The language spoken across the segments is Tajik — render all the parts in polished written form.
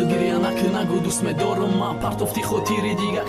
گریه نکن نگو دوست دارم من پرتفتی خود تیری دیگه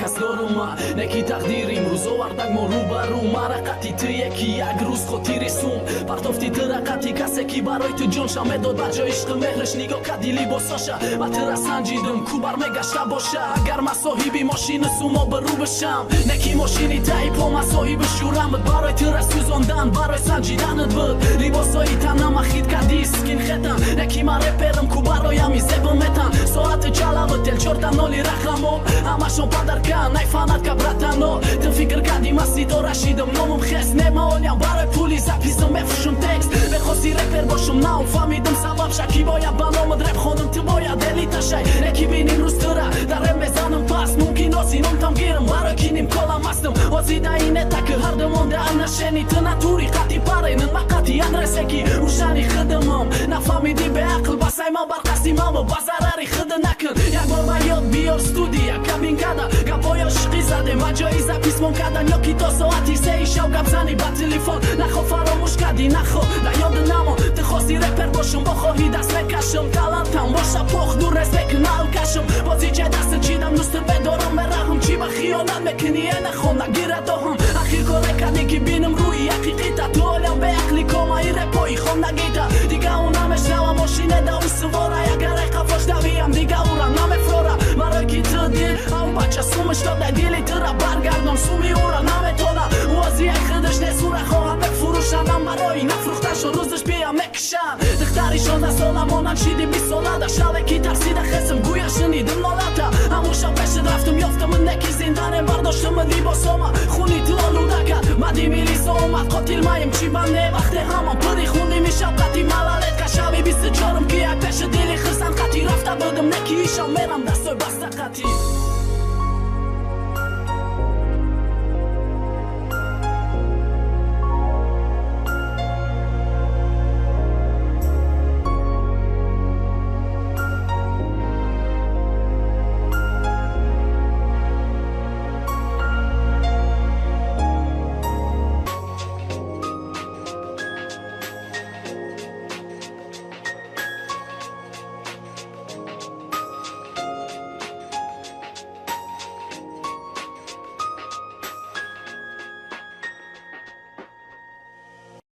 کس دارم من نکی تقدیریم روز آوردک ما رو برو مرقتی تو یکی یک روز خود تیری سون پرتفتی ترقتی کسی که برای تو جان شمه داد بجا عشق مهرش نگاه کدی لیباساشا و تر سنجیدم کو بر مگشته باشه اگر من صاحبی ماشین سوما برو بشم نکی ماشینی تایی پا من صاحب شورمت برای تر سوزاندن برای سنجیدنت بود لیباسایی تنم اخید کدی سکین خطم نکی من رپرم کو برایم زبم متن ساعت چلاوت تل چورتم نالی رقمو همشون پدر کن نیفاند که براتنو تن فکر کردی مستی تو رشیدم نامم خست نمالیم برای پولی زپیزم مفشم تکست بخواستی رپر باشم نه فهمیدم سبب شکی باید بنامد رپ خودم تو باید دلیتا شای نکی بینیم روز تره درم بزنم پس ممکن آسینم تم گیرم برای کینیم کلم هستم وزیده اینه تک هر دمونده نشنی تو نتوری قطی پاره نن مقطی ادرسه کی روشنی خدمم نفهمیدی به عقل بسای ما بر قصدی ما با ضرری خد نکن یک بار من یاد بیار استودیا کابین کده گپای عشقی زده مجایزه پیسمون کردن یا کی تا ساعتی سه شو گپ زنی با تلفن نخو فراموش کردی نخو در یاد نما تو خواستی رپر باشم بخواهی دست نکشم تلنتم باشه پخ دور رزبک نال کشم بازی چه دست چیدم دوست بدارم برهم چی با خیانت میکنی نخون نگیره تو هم اخیر کاره کردی که بینم روی حقیقیتا تو علم به عقلی کامایی رپایی خون نگیتا دیگه اونمش نوا ماشینه دا اون سواره اگر قفاش دویم دیگه اورا نمیفرورا مرا کی تو دیر اون بچه سومش داده دیلی تو را برگردم سومی اورا نمیتونه وازی خودش نسوره خواهم بفروشنم برای نفروختش و روزش بیام نکشم دختری 16 ساله مانن شیدی 20 ساله دا شبه کی ترسیده خسم گویا شنیدم نالتا همون شب پشت رفتم یافتم نکی زندانم برداشتم لیباسامه خونی تو آلوده کرد مدی میلیسا اومد قاتل مایم چی بنده وقتی همان پری خوندی میشم قطی ملالت که شبی 24م که یک پش دیلی خرسن قطی رفته بودم نکی ایشم میرم دستای بسته قطی